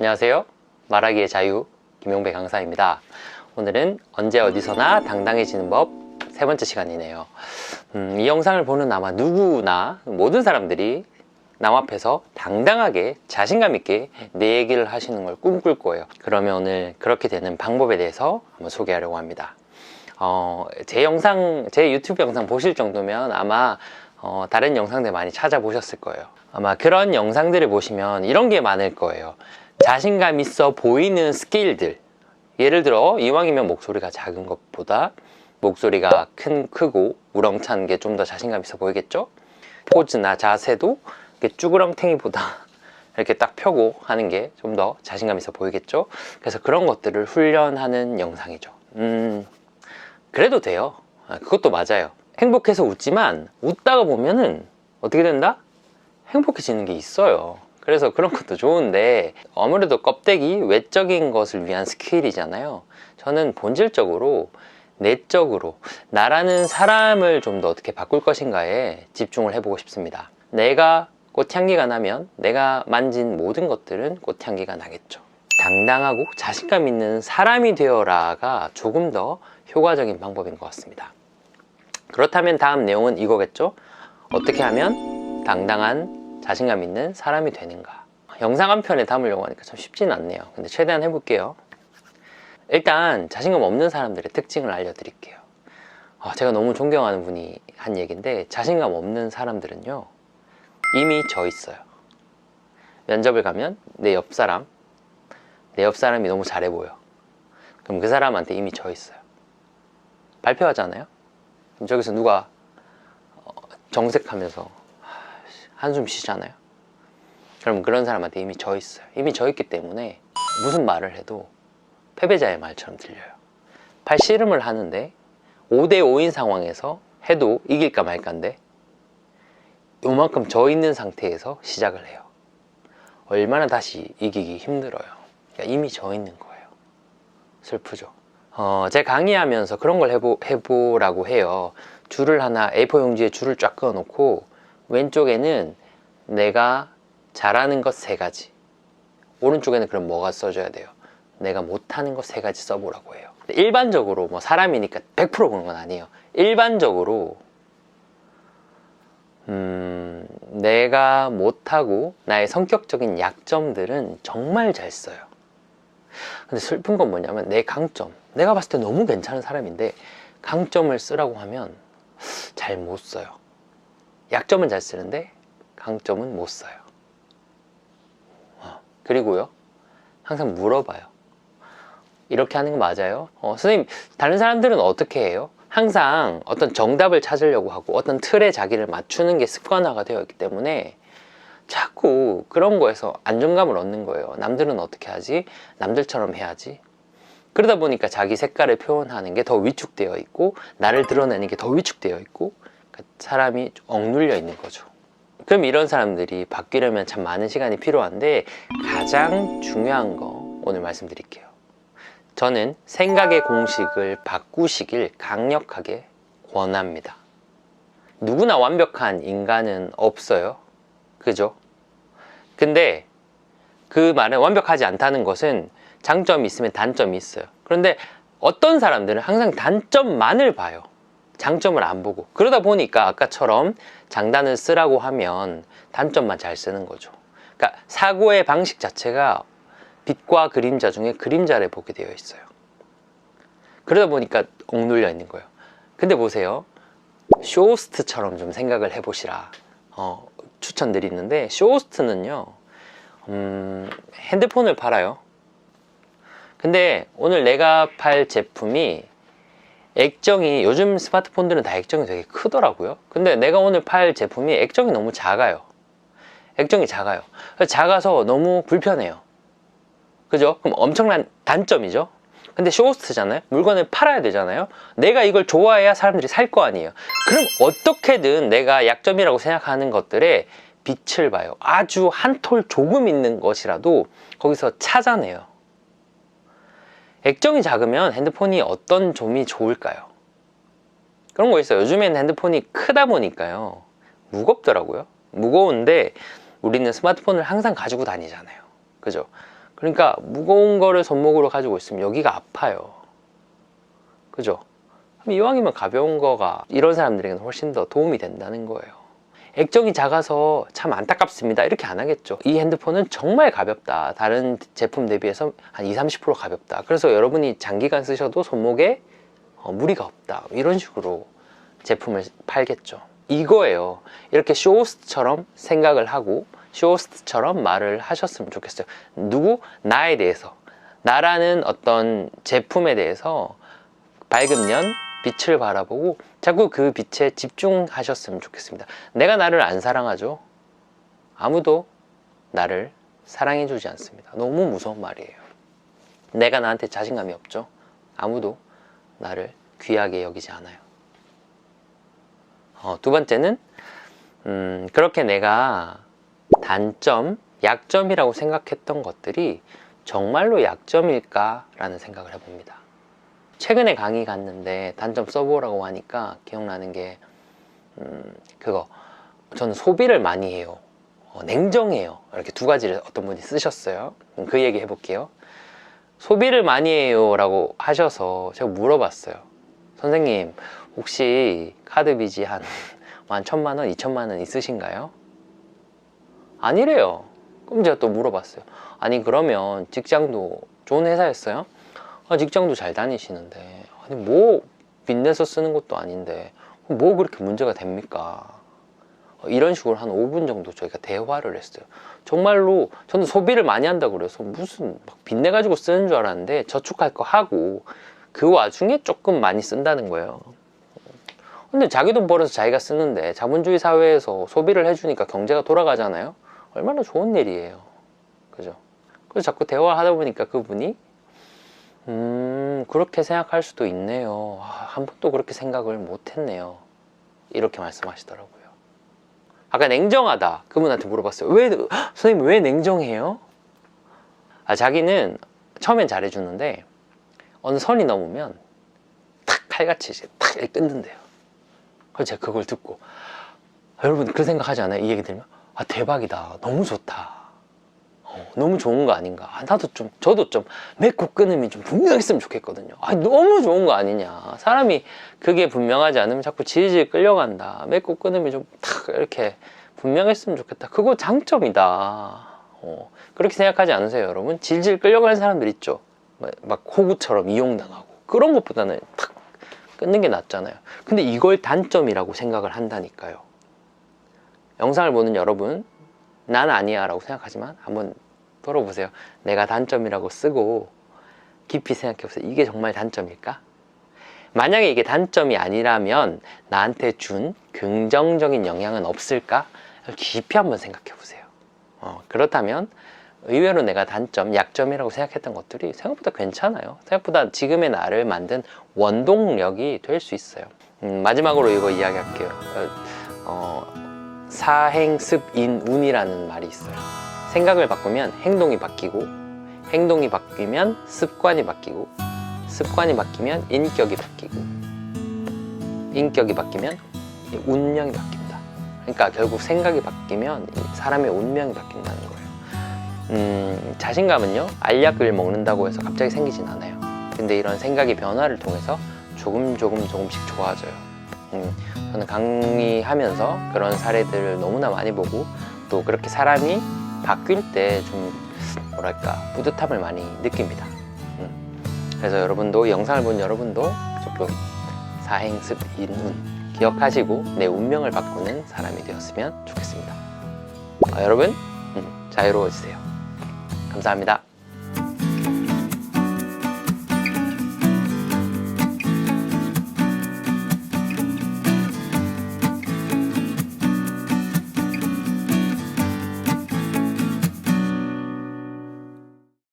안녕하세요. 말하기의 자유 김용배 강사입니다. 오늘은 언제 어디서나 당당해지는 법 세 번째 시간이네요. 이 영상을 보는 아마 누구나 모든 사람들이 남 앞에서 당당하게 자신감 있게 내 얘기를 하시는 걸 꿈꿀 거예요. 그러면 오늘 그렇게 되는 방법에 대해서 한번 소개하려고 합니다. 제 유튜브 영상 보실 정도면 아마 다른 영상들 많이 찾아보셨을 거예요. 아마 그런 영상들을 보시면 이런 게 많을 거예요. 자신감 있어 보이는 스킬들, 예를 들어 이왕이면 목소리가 작은 것보다 목소리가 크고 우렁찬 게 좀 더 자신감 있어 보이겠죠? 포즈나 자세도 이렇게 쭈그렁탱이보다 이렇게 딱 펴고 하는 게 좀 더 자신감 있어 보이겠죠? 그래서 그런 것들을 훈련하는 영상이죠. 그래도 돼요. 그것도 맞아요. 행복해서 웃지만 웃다가 보면은 어떻게 된다? 행복해지는 게 있어요. 그래서 그런 것도 좋은데 아무래도 껍데기 외적인 것을 위한 스킬이잖아요. 저는 본질적으로 내적으로 나라는 사람을 좀 더 어떻게 바꿀 것인가에 집중을 해보고 싶습니다. 내가 꽃향기가 나면 내가 만진 모든 것들은 꽃향기가 나겠죠. 당당하고 자신감 있는 사람이 되어라가 조금 더 효과적인 방법인 것 같습니다. 그렇다면 다음 내용은 이거겠죠? 어떻게 하면 당당한 자신감 있는 사람이 되는가? 영상 한 편에 담으려고 하니까 참 쉽지는 않네요. 근데 최대한 해볼게요. 일단 자신감 없는 사람들의 특징을 알려드릴게요. 제가 너무 존경하는 분이 한 얘기인데, 자신감 없는 사람들은요 이미 져 있어요. 면접을 가면 내 옆 사람이 너무 잘해 보여. 그럼 그 사람한테 이미 져 있어요. 발표하잖아요. 그럼 저기서 누가 정색하면서 한숨 쉬잖아요. 그럼 그런 사람한테 이미 져 있어요. 이미 져 있기 때문에 무슨 말을 해도 패배자의 말처럼 들려요. 팔씨름을 하는데 5대5인 상황에서 해도 이길까 말까인데 요만큼 져 있는 상태에서 시작을 해요. 얼마나 다시 이기기 힘들어요. 그러니까 이미 져 있는 거예요. 슬프죠. 제가 강의하면서 그런 걸 해보라고 해요. 줄을 하나, A4 용지에 줄을 쫙 그어 놓고 왼쪽에는 내가 잘하는 것 3가지, 오른쪽에는 그럼 뭐가 써줘야 돼요? 내가 못하는 것 3가지 써보라고 해요. 일반적으로 뭐 사람이니까 100% 보는 건 아니에요. 일반적으로 내가 못하고 나의 성격적인 약점들은 정말 잘 써요. 근데 슬픈 건 뭐냐면 내 강점, 내가 봤을 때 너무 괜찮은 사람인데 강점을 쓰라고 하면 잘 못 써요. 약점은 잘 쓰는데 강점은 못 써요. 그리고요, 항상 물어봐요. 이렇게 하는 거 맞아요? 선생님, 다른 사람들은 어떻게 해요? 항상 어떤 정답을 찾으려고 하고 어떤 틀에 자기를 맞추는 게 습관화가 되어 있기 때문에 자꾸 그런 거에서 안정감을 얻는 거예요. 남들은 어떻게 하지? 남들처럼 해야지. 그러다 보니까 자기 색깔을 표현하는 게 더 위축되어 있고 나를 드러내는 게 더 위축되어 있고, 그러니까 사람이 억눌려 있는 거죠. 그럼 이런 사람들이 바뀌려면 참 많은 시간이 필요한데 가장 중요한 거 오늘 말씀드릴게요. 저는 생각의 공식을 바꾸시길 강력하게 권합니다. 누구나 완벽한 인간은 없어요. 그죠? 근데 그 말은 완벽하지 않다는 것은 장점이 있으면 단점이 있어요. 그런데 어떤 사람들은 항상 단점만을 봐요. 장점을 안 보고. 그러다 보니까 아까처럼 장단을 쓰라고 하면 단점만 잘 쓰는 거죠. 그러니까 사고의 방식 자체가 빛과 그림자 중에 그림자를 보게 되어 있어요. 그러다 보니까 억눌려 있는 거예요. 근데 보세요, 쇼호스트처럼 좀 생각을 해보시라 추천드리는데, 쇼호스트는요 핸드폰을 팔아요. 근데 오늘 내가 팔 제품이 액정이, 요즘 스마트폰들은 다 액정이 되게 크더라고요. 근데 내가 오늘 팔 제품이 액정이 너무 작아요. 액정이 작아요. 작아서 너무 불편해요. 그죠? 그럼 엄청난 단점이죠. 근데 쇼호스트잖아요. 물건을 팔아야 되잖아요. 내가 이걸 좋아해야 사람들이 살 거 아니에요. 그럼 어떻게든 내가 약점이라고 생각하는 것들에 빛을 봐요. 아주 한 톨 조금 있는 것이라도 거기서 찾아내요. 액정이 작으면 핸드폰이 어떤 점이 좋을까요? 그런 거 있어요. 요즘에는 핸드폰이 크다 보니까요 무겁더라고요. 무거운데 우리는 스마트폰을 항상 가지고 다니잖아요. 그죠? 그러니까 무거운 거를 손목으로 가지고 있으면 여기가 아파요. 그죠? 그럼 이왕이면 가벼운 거가 이런 사람들에게는 훨씬 더 도움이 된다는 거예요. 액정이 작아서 참 안타깝습니다 이렇게 안 하겠죠. 이 핸드폰은 정말 가볍다, 다른 제품 대비해서 한 20-30% 가볍다, 그래서 여러분이 장기간 쓰셔도 손목에 무리가 없다, 이런 식으로 제품을 팔겠죠. 이거예요. 이렇게 쇼호스트처럼 생각을 하고 쇼호스트처럼 말을 하셨으면 좋겠어요. 누구? 나에 대해서, 나라는 어떤 제품에 대해서 밝은 년, 빛을 바라보고 자꾸 그 빛에 집중하셨으면 좋겠습니다. 내가 나를 안 사랑하죠? 아무도 나를 사랑해 주지 않습니다. 너무 무서운 말이에요. 내가 나한테 자신감이 없죠? 아무도 나를 귀하게 여기지 않아요. 두 번째는 그렇게 내가 단점, 약점이라고 생각했던 것들이 정말로 약점일까라는 생각을 해봅니다. 최근에 강의 갔는데 단점 써보라고 하니까 기억나는 게 그거, 저는 소비를 많이 해요, 냉정해요, 이렇게 두 가지를 어떤 분이 쓰셨어요. 그 얘기 해볼게요. 소비를 많이 해요 라고 하셔서 제가 물어봤어요. 선생님 혹시 카드 빚이 한 1,000만 원, 2,000만 원 있으신가요? 아니래요. 그럼 제가 또 물어봤어요. 아니 그러면 직장도 좋은 회사였어요? 직장도 잘 다니시는데, 아니 뭐 빚내서 쓰는 것도 아닌데 뭐 그렇게 문제가 됩니까? 이런 식으로 한 5분 정도 저희가 대화를 했어요. 정말로 저는 소비를 많이 한다고 그래서 무슨 막 빚내 가지고 쓰는 줄 알았는데 저축할 거 하고 그 와중에 조금 많이 쓴다는 거예요. 근데 자기 돈 벌어서 자기가 쓰는데 자본주의 사회에서 소비를 해주니까 경제가 돌아가잖아요. 얼마나 좋은 일이에요. 그죠? 그래서 자꾸 대화하다 보니까 그분이 그렇게 생각할 수도 있네요. 한 번도 그렇게 생각을 못했네요. 이렇게 말씀하시더라고요. 아까 냉정하다, 그분한테 물어봤어요. 선생님 왜 냉정해요? 자기는 처음엔 잘해주는데 어느 선이 넘으면 탁 칼같이 이제 탁 이렇게 끊는데요. 그래서 제가 그걸 듣고, 여러분 그런 생각하지 않아요? 이 얘기 들으면 대박이다, 너무 좋다, 너무 좋은 거 아닌가. 저도 좀 맺고 끊음이 좀 분명했으면 좋겠거든요. 너무 좋은 거 아니냐. 사람이 그게 분명하지 않으면 자꾸 질질 끌려간다. 맺고 끊음이 좀 탁 이렇게 분명했으면 좋겠다. 그거 장점이다. 그렇게 생각하지 않으세요, 여러분? 질질 끌려가는 사람들 있죠. 막 호구처럼 이용당하고. 그런 것보다는 탁 끊는 게 낫잖아요. 근데 이걸 단점이라고 생각을 한다니까요. 영상을 보는 여러분, 난 아니야 라고 생각하지만 한번 돌아보세요. 내가 단점이라고 쓰고 깊이 생각해보세요. 이게 정말 단점일까? 만약에 이게 단점이 아니라면 나한테 준 긍정적인 영향은 없을까? 깊이 한번 생각해보세요. 그렇다면 의외로 내가 단점, 약점이라고 생각했던 것들이 생각보다 괜찮아요. 생각보다 지금의 나를 만든 원동력이 될 수 있어요. 마지막으로 이거 이야기할게요. 사행습인운이라는 말이 있어요. 생각을 바꾸면 행동이 바뀌고, 행동이 바뀌면 습관이 바뀌고, 습관이 바뀌면 인격이 바뀌고, 인격이 바뀌면 운명이 바뀝니다. 그러니까 결국 생각이 바뀌면 사람의 운명이 바뀐다는 거예요. 자신감은요, 알약을 먹는다고 해서 갑자기 생기진 않아요. 근데 이런 생각의 변화를 통해서 조금씩 좋아져요. 저는 강의하면서 그런 사례들을 너무나 많이 보고, 또 그렇게 사람이 바뀔 때 좀 뭐랄까 뿌듯함을 많이 느낍니다. 그래서 여러분도, 영상을 본 여러분도 조금 사행습인운 기억하시고 내 운명을 바꾸는 사람이 되었으면 좋겠습니다. 여러분 자유로워지세요. 감사합니다.